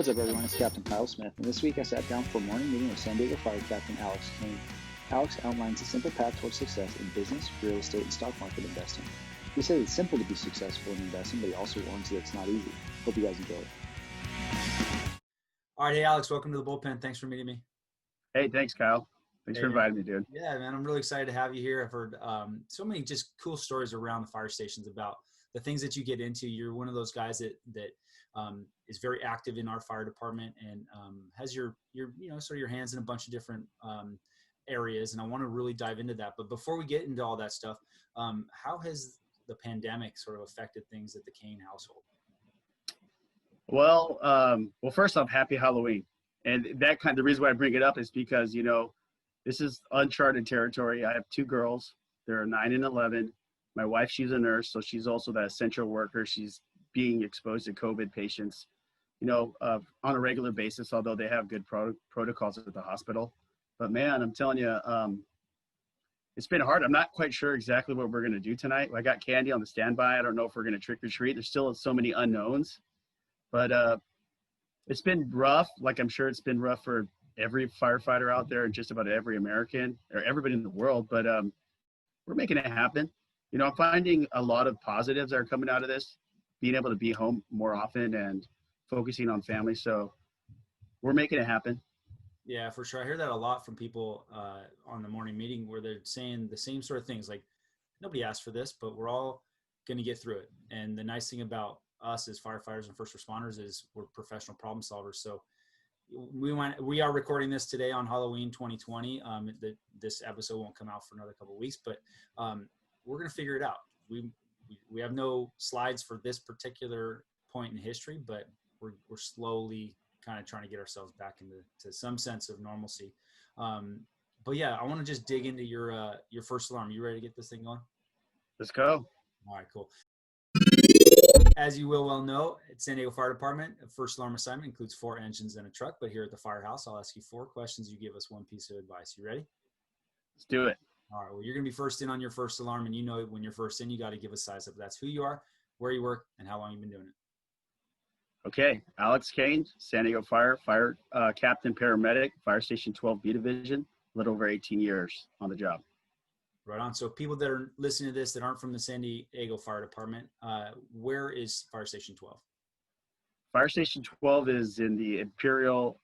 What's up, everyone? It's Captain Kyle Smith, and this week I sat down for a morning meeting with San Diego Fire Captain Alex Kane. Alex outlines a simple path towards success in business, real estate, and stock market investing. He says it's simple to be successful in investing, but he also warns that it's not easy. Hope you guys enjoy it. All right, hey Alex, welcome to the bullpen. Thanks for meeting me. Hey, thanks, Kyle. Thanks for inviting me, dude. Yeah, man, I'm really excited to have you here. I've heard so many just cool stories around the fire stations about the things that you get into. You're one of those guys that is very active in our fire department and has your sort of your hands in a bunch of different areas. And I want to really dive into that. But before we get into all that stuff, how has the pandemic sort of affected things at the Kane household? Well, first off, happy Halloween. And the reason why I bring it up is because, this is uncharted territory. I have two girls. They're 9 and 11. My wife, she's a nurse, so she's also that essential worker. She's being exposed to COVID patients, on a regular basis, although they have good protocols at the hospital. But man, I'm telling you, it's been hard. I'm not quite sure exactly what we're going to do tonight. I got candy on the standby. I don't know if we're going to trick or treat. There's still so many unknowns, but it's been rough. Like I'm sure it's been rough for every firefighter out there and just about every American or everybody in the world. But we're making it happen. I'm finding a lot of positives that are coming out of this, being able to be home more often and focusing on family. So we're making it happen. Yeah, for sure. I hear that a lot from people on the morning meeting where they're saying the same sort of things. Like, nobody asked for this, but we're all going to get through it. And the nice thing about us as firefighters and first responders is we're professional problem solvers. So we are recording this today on Halloween 2020. This episode won't come out for another couple of weeks, but we're going to figure it out. We have no slides for this particular point in history, but we're slowly kind of trying to get ourselves back into some sense of normalcy. But yeah, I want to just dig into your first alarm. You ready to get this thing going? Let's go. All right, cool. As you will well know, at San Diego Fire Department, a first alarm assignment includes 4 engines and a truck. But here at the Firehouse, I'll ask you 4 questions. You give us 1 piece of advice. You ready? Let's do it. All right. Well, you're going to be first in on your first alarm. And when you're first in, you got to give a size up. That's who you are, where you work, and how long you've been doing it. Okay. Alex Kane, San Diego Fire Captain Paramedic, Fire Station 12B Division, a little over 18 years on the job. Right on. So people that are listening to this that aren't from the San Diego Fire Department, where is Fire Station 12? Fire Station 12 is in the Imperial,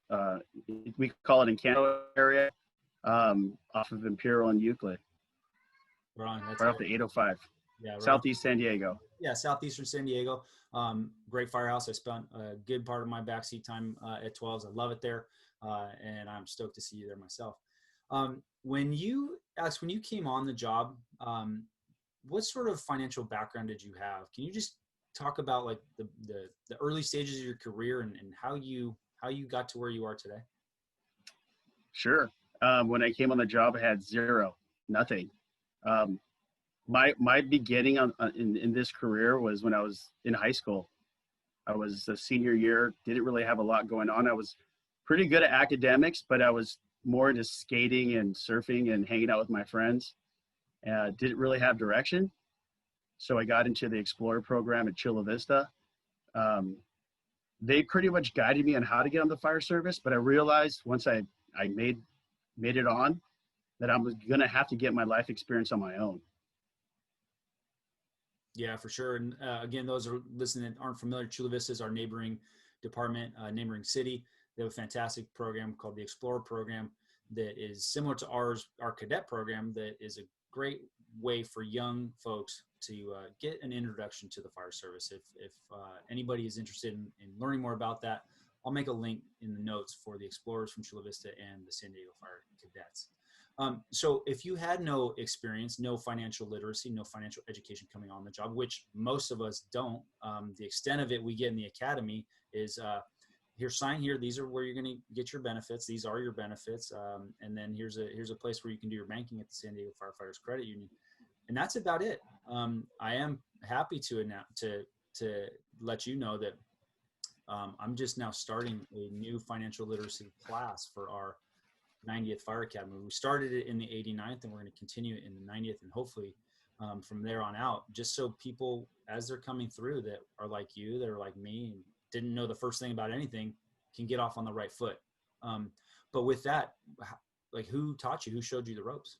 we call it Encanto area, off of Imperial and Euclid. Right on. That's right off the 805. Yeah, right Southeast San Diego. Yeah, southeastern San Diego. Great firehouse. I spent a good part of my backseat time at 12s. I love it there, and I'm stoked to see you there myself. Alex, when you came on the job, what sort of financial background did you have? Can you just talk about like the early stages of your career and how you got to where you are today? Sure. When I came on the job, I had nothing. My beginning in this career was when I was in high school. I was a senior year, didn't really have a lot going on. I was pretty good at academics, but I was more into skating and surfing and hanging out with my friends. Didn't really have direction. So I got into the Explorer program at Chula Vista. They pretty much guided me on how to get on the fire service, but I realized once I made it on that I was going to have to get my life experience on my own. Yeah, for sure. And again, those are listening that aren't familiar. Chula Vista is our neighboring department, neighboring city. They have a fantastic program called the Explorer program that is similar to our cadet program. That is a great way for young folks to get an introduction to the fire service. If anybody is interested in learning more about that, I'll make a link in the notes for the Explorers from Chula Vista and the San Diego Fire Cadets. So if you had no experience, no financial literacy, no financial education coming on the job, which most of us don't, the extent of it we get in the academy is here, sign here. These are where you're going to get your benefits. These are your benefits. And then here's a place where you can do your banking at the San Diego Firefighters Credit Union. And that's about it. I am happy to let you know that I'm just now starting a new financial literacy class for our 90th Fire Academy. We started it in the 89th, and we're going to continue it in the 90th, and hopefully from there on out, just so people, as they're coming through that are like you, that are like me, and didn't know the first thing about anything, can get off on the right foot. But with that, like, who taught you? Who showed you the ropes?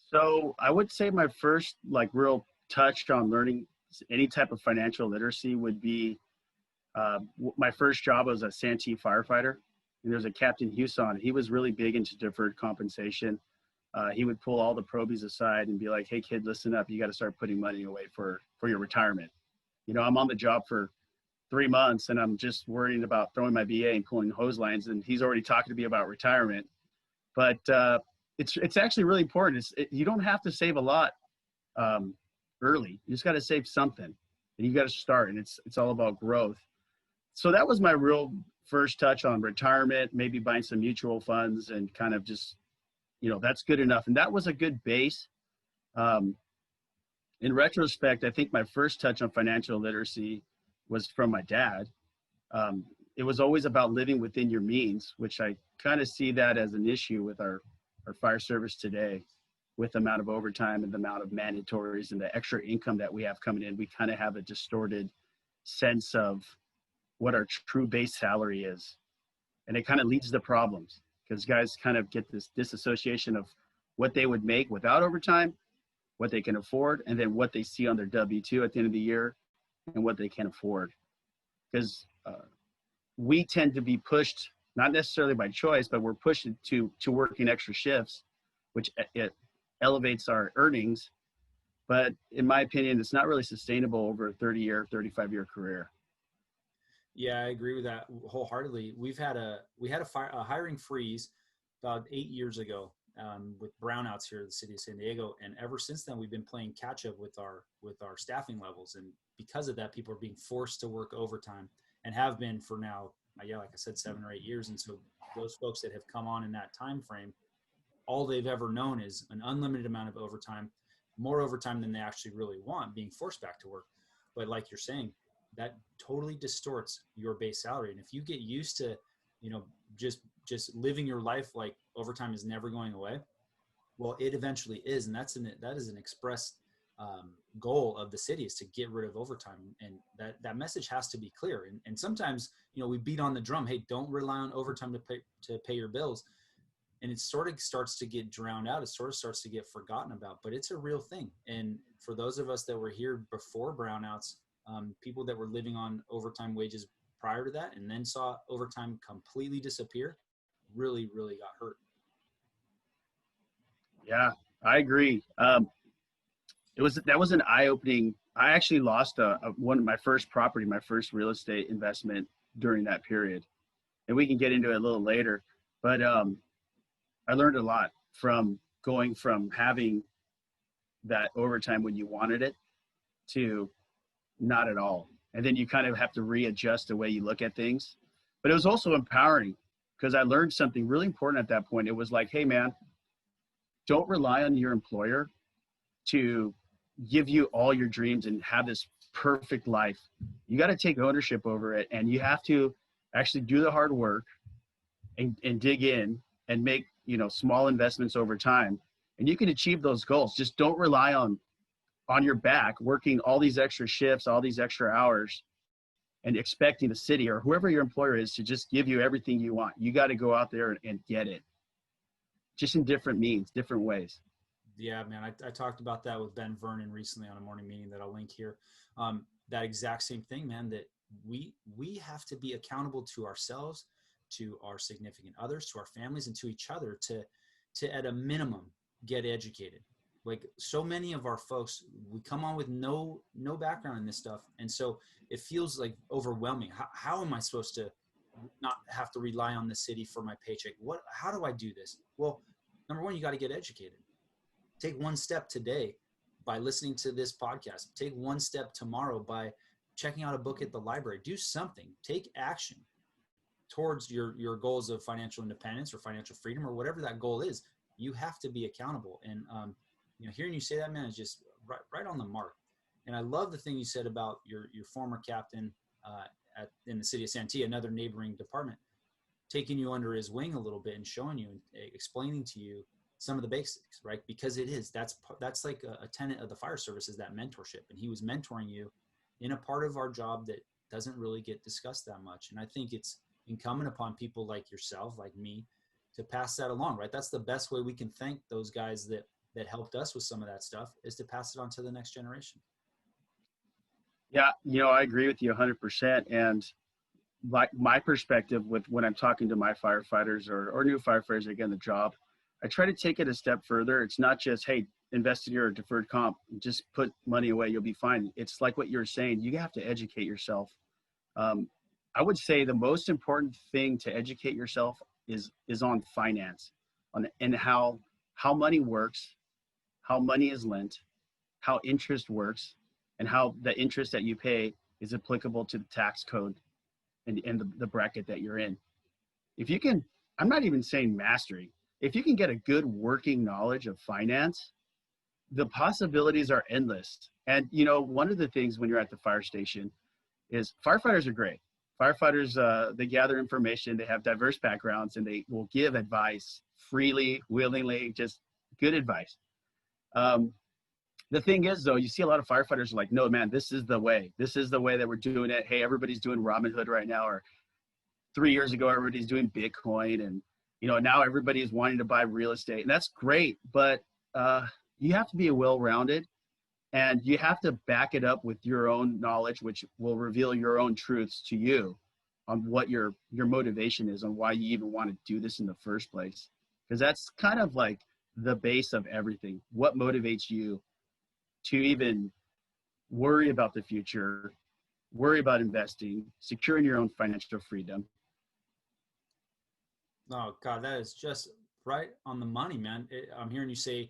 So I would say my first like real touch on learning any type of financial literacy would be my first job as a Santee firefighter. And there's a Captain Household. He was really big into deferred compensation. He would pull all the probies aside and be like, "Hey kid, listen up. You got to start putting money away for your retirement. You know, I'm on the job for 3 months and I'm just worrying about throwing my BA and pulling hose lines. And he's already talking to me about retirement. But it's actually really important. You don't have to save a lot early. You just got to save something, and you got to start. And it's all about growth. So that was my real first touch on retirement. Maybe buying some mutual funds and kind of just, you know, that's good enough. And that was a good base. In retrospect, I think my first touch on financial literacy was from my dad. It was always about living within your means, which I kind of see that as an issue with our fire service today, with the amount of overtime and the amount of mandatories and the extra income that we have coming in. We kind of have a distorted sense of what our true base salary is. And it kind of leads to problems because guys kind of get this disassociation of what they would make without overtime, what they can afford, and then what they see on their W-2 at the end of the year and what they can afford. Because we tend to be pushed, not necessarily by choice, but we're pushed to working extra shifts, which it elevates our earnings. But in my opinion, it's not really sustainable over a 30-year, 35-year career. Yeah, I agree with that wholeheartedly. We had a hiring freeze about 8 years ago with brownouts here in the city of San Diego, and ever since then we've been playing catch up with our staffing levels, and because of that, people are being forced to work overtime and have been for now, like I said, 7 or 8 years. And so those folks that have come on in that time frame, all they've ever known is an unlimited amount of overtime, more overtime than they actually really want, being forced back to work. But like you're saying, that totally distorts your base salary. And if you get used to, you know, just living your life like overtime is never going away, well, it eventually is. And that is an express goal of the city, is to get rid of overtime. And that message has to be clear. And sometimes, you know, we beat on the drum, hey, don't rely on overtime to pay your bills. And it sort of starts to get drowned out. It sort of starts to get forgotten about, but it's a real thing. And for those of us that were here before brownouts, people that were living on overtime wages prior to that and then saw overtime completely disappear, really, really got hurt. Yeah, I agree. That was an eye-opening. I actually lost one of my first property, my first real estate investment during that period, and we can get into it a little later. But I learned a lot from going from having that overtime when you wanted it to not at all, and then you kind of have to readjust the way you look at things. But it was also empowering because I learned something really important at that point. It was like, hey man, don't rely on your employer to give you all your dreams and have this perfect life. You got to take ownership over it, and you have to actually do the hard work and dig in and make, you know, small investments over time, and you can achieve those goals. Just don't rely on your back working all these extra shifts, all these extra hours, and expecting the city or whoever your employer is to just give you everything you want. You got to go out there and get it, just in different means, different ways. Yeah, man, I talked about that with Ben Vernon recently on a morning meeting that I'll link here. That exact same thing, man, that we have to be accountable to ourselves, to our significant others, to our families, and to each other to at a minimum get educated. Like so many of our folks, we come on with no background in this stuff, and so it feels like overwhelming. How am I supposed to not have to rely on the city for my paycheck? How do I do this? Well, number one, you got to get educated. Take one step today by listening to this podcast. Take one step tomorrow by checking out a book at the library. Do something. Take action towards your goals of financial independence or financial freedom or whatever that goal is. You have to be accountable. And you know, hearing you say that, man, is just right on the mark. And I love the thing you said about your former captain in the city of Santee, another neighboring department, taking you under his wing a little bit and showing you and explaining to you some of the basics, right? Because that's like a tenet of the fire service, is that mentorship. And he was mentoring you in a part of our job that doesn't really get discussed that much. And I think it's incumbent upon people like yourself, like me, to pass that along, right? That's the best way we can thank those guys that helped us with some of that stuff, is to pass it on to the next generation. Yeah, I agree with you 100%. And like my perspective with when I'm talking to my firefighters or new firefighters that get in the job, I try to take it a step further. It's not just, hey, invest in your deferred comp, just put money away, you'll be fine. It's like what you're saying, you have to educate yourself. I would say the most important thing to educate yourself is on finance, and how money works, how money is lent, how interest works, and how the interest that you pay is applicable to the tax code and the bracket that you're in. If you can, I'm not even saying mastery, if you can get a good working knowledge of finance, the possibilities are endless. And one of the things when you're at the fire station is firefighters are great. Firefighters, they gather information, they have diverse backgrounds, and they will give advice freely, willingly, just good advice. The thing is, though, you see a lot of firefighters are like, no, man, this is the way. This is the way that we're doing it. Hey, everybody's doing Robinhood right now, or 3 years ago, everybody's doing Bitcoin. And, now everybody is wanting to buy real estate. And that's great, but you have to be well-rounded, and you have to back it up with your own knowledge, which will reveal your own truths to you on what your motivation is, on why you even want to do this in the first place. Because that's kind of like the base of everything. What motivates you to even worry about the future, worry about investing, securing your own financial freedom? Oh God, that is just right on the money, man. I'm hearing you say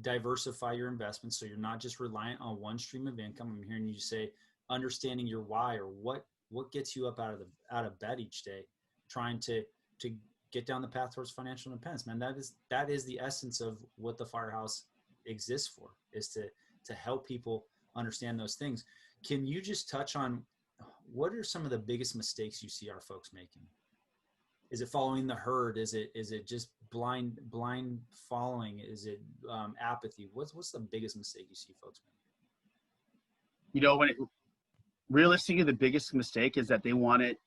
diversify your investments, so you're not just reliant on one stream of income. I'm hearing you say understanding your why, or what gets you up out of bed each day, trying to get down the path towards financial independence. Man, that is the essence of what the Firehouse exists for, is to help people understand those things. Can you just touch on what are some of the biggest mistakes you see our folks making? Is it following the herd? Is it just blind following? Is it apathy? What's the biggest mistake you see folks make? Realistically, the biggest mistake is that they want it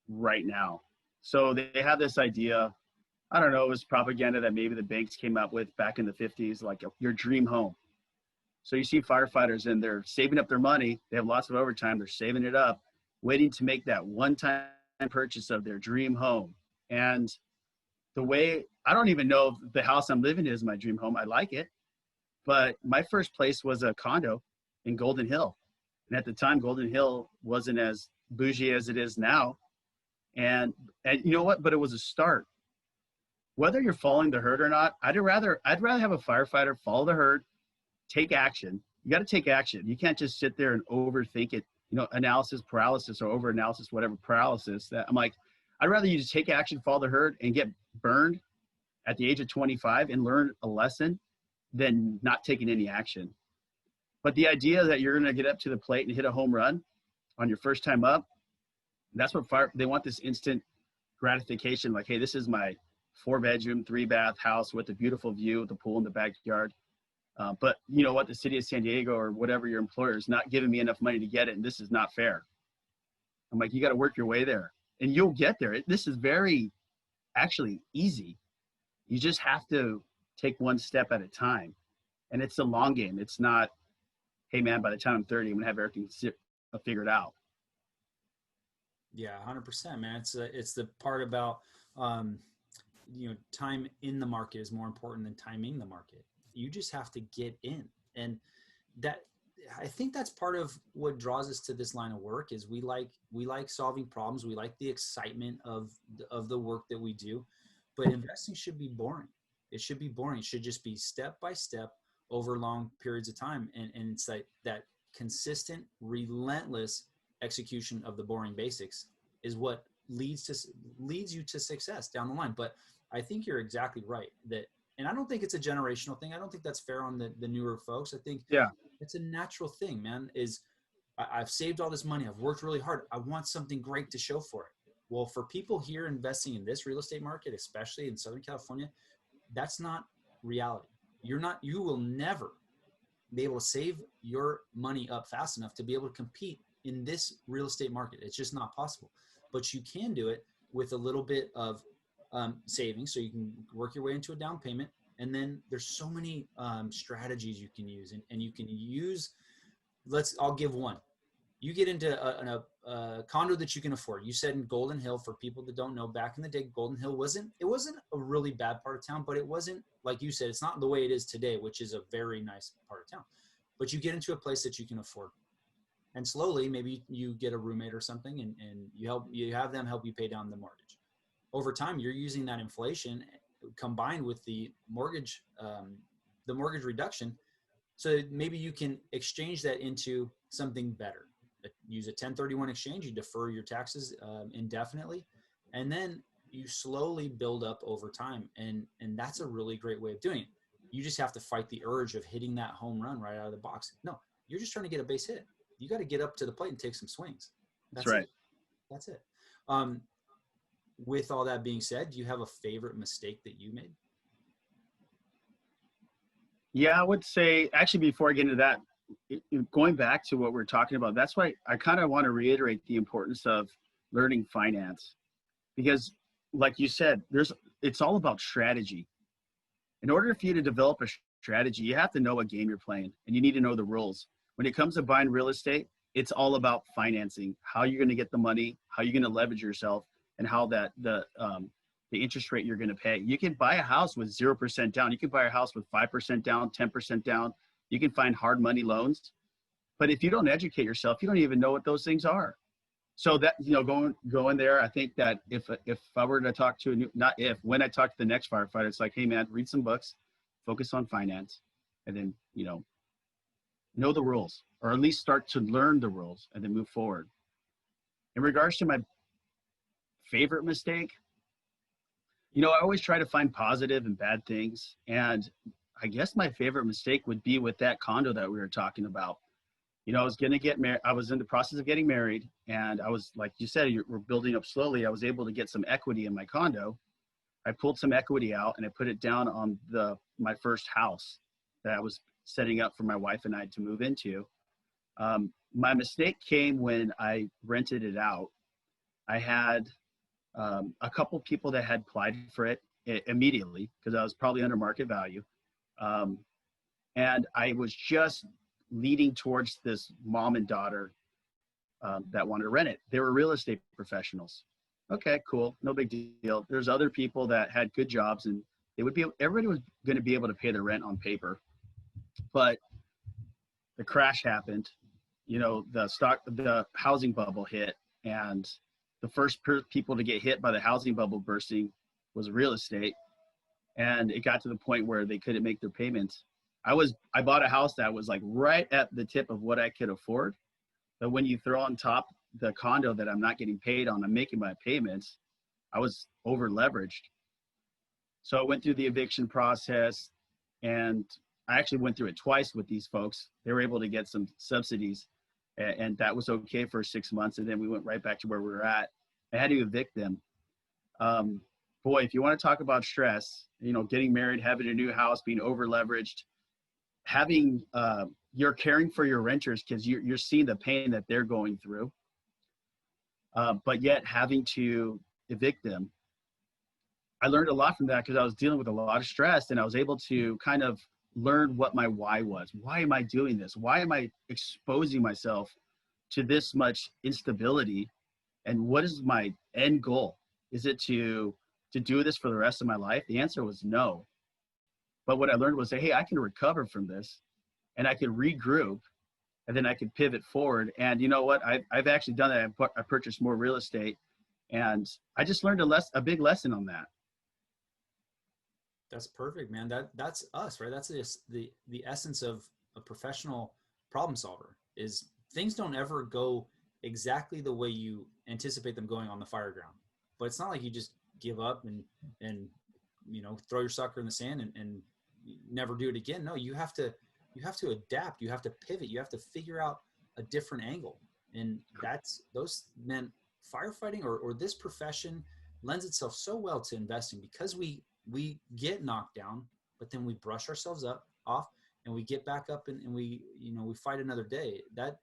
right now. So they have this idea, I don't know, it was propaganda that maybe the banks came up with back in the 50s, like your dream home. So you see firefighters, and they're saving up their money. They have lots of overtime. They're saving it up, waiting to make that one-time purchase of their dream home. And the way, I don't even know if the house I'm living in is my dream home. I like it, but my first place was a condo in Golden Hill. And at the time, Golden Hill wasn't as bougie as it is now. And you know what? But it was a start. Whether you're following the herd or not, I'd rather have a firefighter follow the herd, take action. You got to take action. You can't just sit there and overthink it, analysis paralysis, or over analysis, whatever paralysis. That I'm like, I'd rather you just take action, follow the herd, and get burned at the age of 25 and learn a lesson than not taking any action. But the idea that you're going to get up to the plate and hit a home run on your first time up, that's what they want, this instant gratification. Like, hey, this is my 4-bedroom, 3-bath house with a beautiful view with a pool in the backyard. But you know what? The city of San Diego or whatever your employer is not giving me enough money to get it, and this is not fair. I'm like, you got to work your way there, and you'll get there. This is very actually easy. You just have to take one step at a time, and it's a long game. It's not, hey man, by the time I'm 30, I'm gonna have everything figured out. Yeah, 100%, man. It's the part about time in the market is more important than timing the market. You just have to get in, and that, I think that's part of what draws us to this line of work. Is we like solving problems. We like the excitement of the work that we do, but investing should be boring. It should be boring. It should just be step by step over long periods of time, and it's like that consistent, relentless execution of the boring basics is what leads you to success down the line. But I think you're exactly right that, and I don't think it's a generational thing. I don't think that's fair on the newer folks. I think it's a natural thing, man. Is I've saved all this money. I've worked really hard. I want something great to show for it. Well, for people here investing in this real estate market, especially in Southern California, that's not reality. You will never be able to save your money up fast enough to be able to compete in this real estate market. It's just not possible. But you can do it with a little bit of savings, so you can work your way into a down payment. And then there's so many strategies you can use, and you can use, I'll give one. You get into a condo that you can afford. You said in Golden Hill, for people that don't know, back in the day, Golden Hill wasn't a really bad part of town, but it wasn't, like you said, it's not the way it is today, which is a very nice part of town. But you get into a place that you can afford. And slowly, maybe you get a roommate or something, and you have them help you pay down the mortgage. Over time, you're using that inflation combined with the mortgage reduction, so maybe you can exchange that into something better. Use a 1031 exchange. You defer your taxes indefinitely, and then you slowly build up over time. And that's a really great way of doing it. You just have to fight the urge of hitting that home run right out of the box. No, you're just trying to get a base hit. You got to get up to the plate and take some swings. That's right. That's it. With all that being said, do you have a favorite mistake that you made? Yeah, I would say, actually, before I get into that, going back to what we're talking about, that's why I kind of want to reiterate the importance of learning finance, because like you said, it's all about strategy. In order for you to develop a strategy, you have to know what game you're playing, and you need to know the rules. When it comes to buying real estate, it's all about financing, how you're going to get the money, how you're going to leverage yourself, and how the interest rate you're going to pay. You can buy a house with 0% down. You can buy a house with 5% down, 10% down. You can find hard money loans. But if you don't educate yourself, you don't even know what those things are. So that, going there, I think that if I were to talk to when I talk to the next firefighter, it's like, hey man, read some books, focus on finance, and then, know the rules, or at least start to learn the rules and then move forward. In regards to my favorite mistake, I always try to find positive and bad things. And I guess my favorite mistake would be with that condo that we were talking about. I was going to get married. I was in the process of getting married, and I was, like you said, we're building up slowly. I was able to get some equity in my condo. I pulled some equity out and I put it down on my first house that I was setting up for my wife and I to move into. My mistake came when I rented it out. I had a couple people that had applied for it immediately, because I was probably under market value. And I was just leading towards this mom and daughter that wanted to rent it. They were real estate professionals. Okay, cool. No big deal. There's other people that had good jobs, and everybody was going to be able to pay the rent on paper. But the crash happened, the housing bubble hit, and the first people to get hit by the housing bubble bursting was real estate. And it got to the point where they couldn't make their payments. I bought a house that was like right at the tip of what I could afford. But when you throw on top the condo that I'm not getting paid on, I'm making my payments, I was over leveraged. So I went through the eviction process, and I actually went through it twice with these folks. They were able to get some subsidies, and that was okay for 6 months. And then we went right back to where we were at. I had to evict them. Boy, if you want to talk about stress, getting married, having a new house, being over leveraged, having, you're caring for your renters because you're seeing the pain that they're going through, but yet having to evict them. I learned a lot from that because I was dealing with a lot of stress, and I was able to kind of learn what my why was. Why am I doing this? Why am I exposing myself to this much instability? And what is my end goal? Is it to do this for the rest of my life? The answer was no. But what I learned was, hey, I can recover from this, and I can regroup, and then I can pivot forward. And you know what? I've actually done that. I purchased more real estate, and I just learned a big lesson on that. That's perfect, man. That's us, right? That's the essence of a professional problem solver. Is things don't ever go exactly the way you anticipate them going on the fire ground. But it's not like you just give up and throw your sucker in the sand and never do it again. No, you have to adapt. You have to pivot. You have to figure out a different angle. And firefighting or this profession lends itself so well to investing, because we get knocked down, but then we brush ourselves off and we get back up and we fight another day. That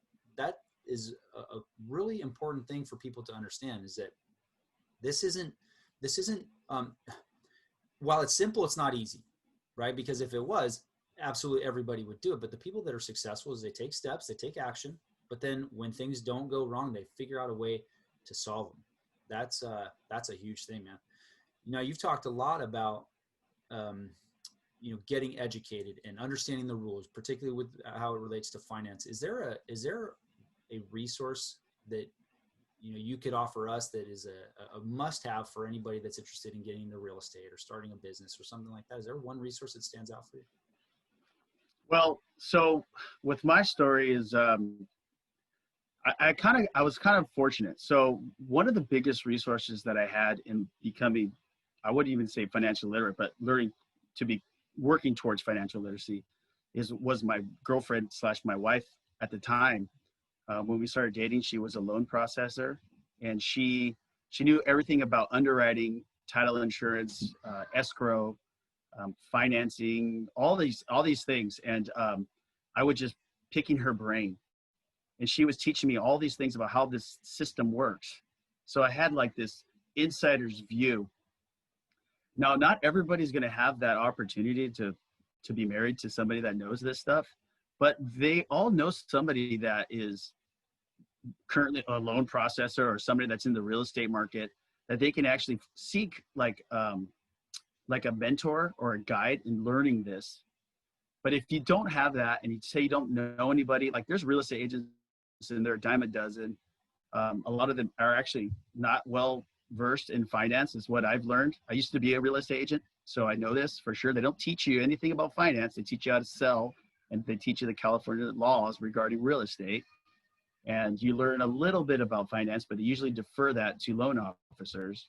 is a really important thing for people to understand, is that This isn't, while it's simple, it's not easy, right? Because if it was, absolutely everybody would do it. But the people that are successful is they take steps, they take action, but then when things don't go wrong, they figure out a way to solve them. That's a huge thing, man. You've talked a lot about, getting educated and understanding the rules, particularly with how it relates to finance. Is there a resource that, you could offer us that is a must-have for anybody that's interested in getting into real estate or starting a business or something like that? Is there one resource that stands out for you? Well, so with my story is, I was kind of fortunate. So one of the biggest resources that I had in becoming, I wouldn't even say financial literate, but learning to be working towards financial literacy was my girlfriend / my wife at the time. When we started dating, she was a loan processor, and she knew everything about underwriting, title insurance, escrow, financing, all these things. And I was just picking her brain, and she was teaching me all these things about how this system works. So I had like this insider's view. Now, not everybody's going to have that opportunity to be married to somebody that knows this stuff, but they all know somebody that is currently a loan processor or somebody that's in the real estate market that they can actually seek like a mentor or a guide in learning this. But if you don't have that and you say you don't know anybody, like there's real estate agents and they're a dime a dozen. A lot of them are actually not well versed in finance, is what I've learned. I used to be a real estate agent, so I know this for sure. They don't teach you anything about finance. They teach you how to sell, and they teach you the California laws regarding real estate. And you learn a little bit about finance, but they usually defer that to loan officers,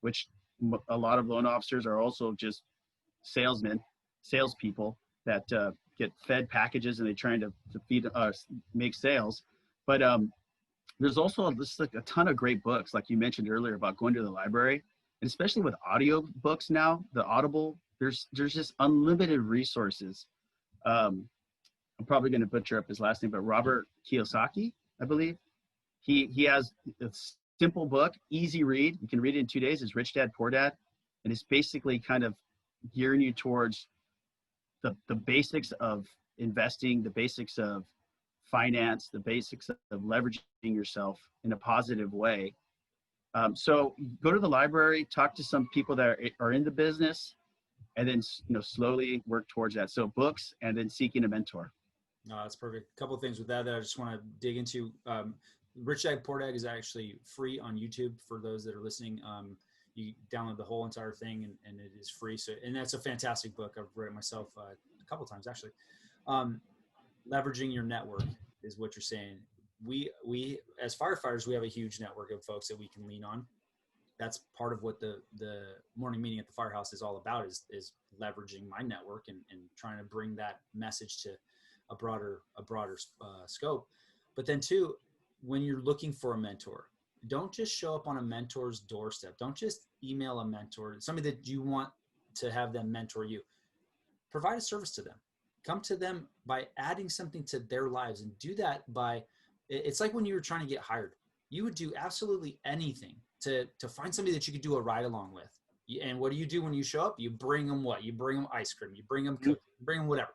which a lot of loan officers are also just salespeople that get fed packages and they're trying to make sales. But there's also just like a ton of great books, like you mentioned earlier about going to the library, and especially with audio books now, the Audible, there's just unlimited resources. I'm probably going to butcher up his last name, but Robert Kiyosaki, I believe. He has a simple book, easy read. You can read it in 2 days. It's Rich Dad, Poor Dad. And it's basically kind of gearing you towards the basics of investing, the basics of finance, the basics of leveraging yourself in a positive way. So go to the library, talk to some people that are in the business, and then slowly work towards that. So books, and then seeking a mentor. No, that's perfect. A couple of things with that I just want to dig into. Rich Dad Poor Dad is actually free on YouTube for those that are listening. You download the whole entire thing, and it is free. So, and that's a fantastic book. I've read it myself a couple of times actually. Leveraging your network is what you're saying. We as firefighters, we have a huge network of folks that we can lean on. That's part of what the morning meeting at the firehouse is all about, is leveraging my network and trying to bring that message to a broader scope. But then too, when you're looking for a mentor, don't just show up on a mentor's doorstep. Don't just email a mentor, somebody that you want to have them mentor you. Provide a service to them. Come to them by adding something to their lives, and do that by, it's like when you were trying to get hired, you would do absolutely anything to find somebody that you could do a ride along with. And what do you do when you show up? You bring them what? You bring them ice cream, you bring them cookies, you bring them whatever.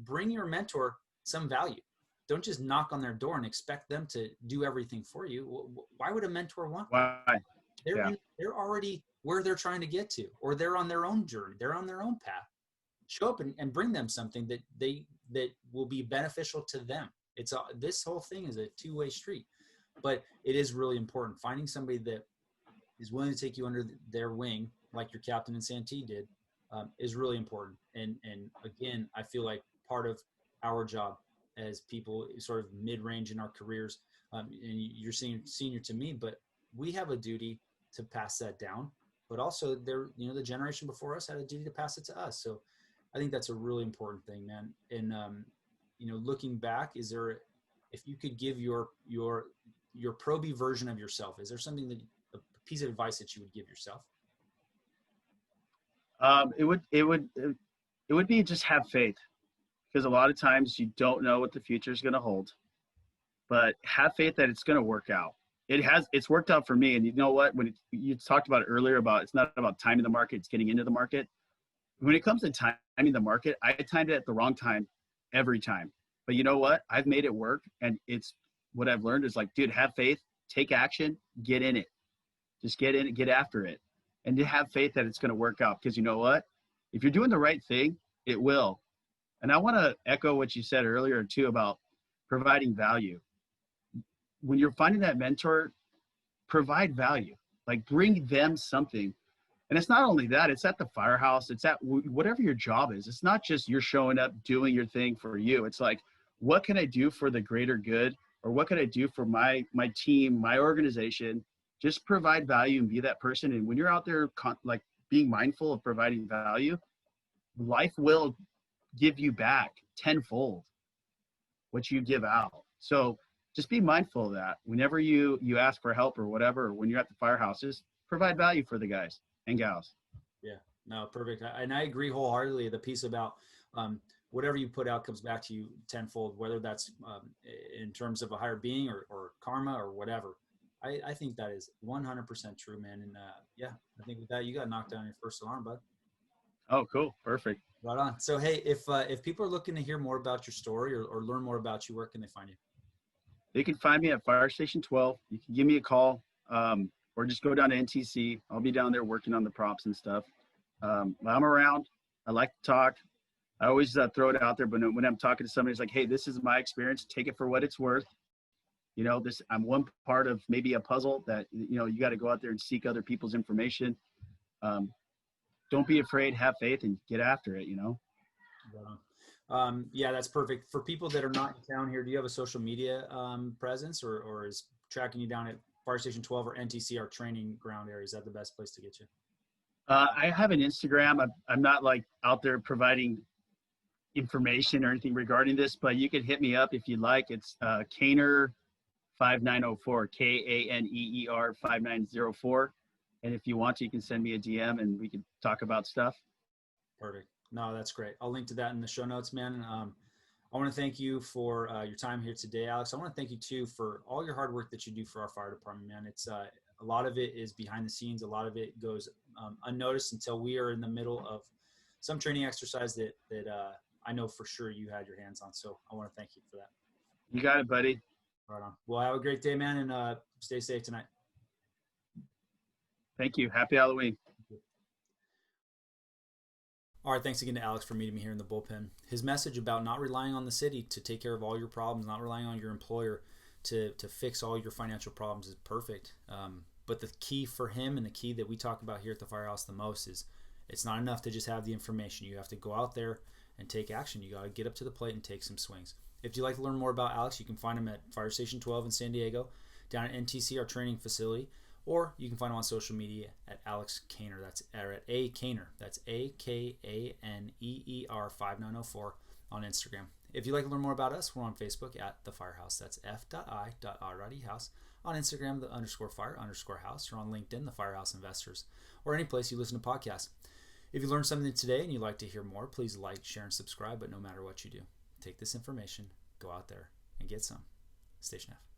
Bring your mentor some value. Don't just knock on their door and expect them to do everything for you. Why would a mentor want that? Why? They're already where they're trying to get to, or they're on their own journey. They're on their own path. Show up and bring them something that will be beneficial to them. This whole thing is a two-way street, but it is really important. Finding somebody that is willing to take you under their wing, like your captain and Santee did, is really important. And again, I feel like part of our job as people sort of mid-range in our careers, and you're senior to me, but we have a duty to pass that down, but also the generation before us had a duty to pass it to us. So I think that's a really important thing, man. And, looking back, if you could give your pro-B version of yourself, is there something a piece of advice that you would give yourself? It would be just have faith, because a lot of times you don't know what the future is going to hold, but have faith that it's going to work out. it's worked out for me. And you know what, you talked about it earlier about, it's not about timing the market, it's getting into the market. When it comes to timing the market, I timed it at the wrong time every time. But you know what? I've made it work. And it's what I've learned is like, dude, have faith, take action, get in it. Just get in it, get after it. And to have faith that it's going to work out. Because you know what? If you're doing the right thing, it will. And I want to echo what you said earlier too about providing value. When you're finding that mentor, provide value. Like bring them something. And it's not only that, it's at the firehouse, it's at whatever your job is. It's not just you're showing up, doing your thing for you. It's like, what can I do for the greater good? Or what can I do for my team, my organization? Just provide value and be that person. And when you're out there like being mindful of providing value, life will give you back tenfold what you give out. So just be mindful of that. Whenever you ask for help or whatever, or when you're at the firehouse, just provide value for the guys and gals. Yeah, no, perfect. And I agree wholeheartedly. The piece about whatever you put out comes back to you tenfold, whether that's in terms of a higher being or karma or whatever. I think that is 100% true, man. And yeah, I think with that, you got knocked down your first alarm, bud. Oh, cool. Perfect. Right on. So, hey, if people are looking to hear more about your story or learn more about you, where can they find you? They can find me at Fire Station 12. You can give me a call or just go down to NTC. I'll be down there working on the props and stuff. I'm around. I like to talk. I always throw it out there, but when I'm talking to somebody, it's like, hey, this is my experience. Take it for what it's worth. You know, I'm one part of maybe a puzzle that, you know, you got to go out there and seek other people's information. Don't be afraid, have faith, and get after it, you know? Yeah, that's perfect. For people that are not in town here, do you have a social media presence or is tracking you down at Fire Station 12 or NTC, our training ground area? Is that the best place to get you? I have an Instagram. I'm not like out there providing information or anything regarding this, but you can hit me up if you'd like. It's Kaner 5904, Kaneer 5904. And if you want to, you can send me a DM and we can talk about stuff. Perfect. No, that's great. I'll link to that in the show notes, man. I want to thank you for your time here today, Alex. I want to thank you too for all your hard work that you do for our fire department, man. It's a lot of it is behind the scenes. A lot of it goes unnoticed until we are in the middle of some training exercise that I know for sure you had your hands on. So I want to thank you for that. You got it, buddy. Right on. Well, have a great day, man, and stay safe tonight. Thank you. Happy Halloween. All right, thanks again to Alex for meeting me here in the bullpen. His message about not relying on the city to take care of all your problems, not relying on your employer to fix all your financial problems is perfect. But the key for him and the key that we talk about here at the Firehouse the most is it's not enough to just have the information. You have to go out there and take action. You got to get up to the plate and take some swings. If you'd like to learn more about Alex, you can find him at Fire Station 12 in San Diego, down at NTC, our training facility, or you can find him on social media at Alex Kaner. That's at A Kaner. That's AKANEER 5904 on Instagram. If you'd like to learn more about us, we're on Facebook at The Firehouse. That's f.i.r.house. On Instagram, the _fire_house, or on LinkedIn, The Firehouse Investors, or any place you listen to podcasts. If you learned something today and you'd like to hear more, please like, share, and subscribe. But no matter what you do, take this information, go out there, and get some. Station F.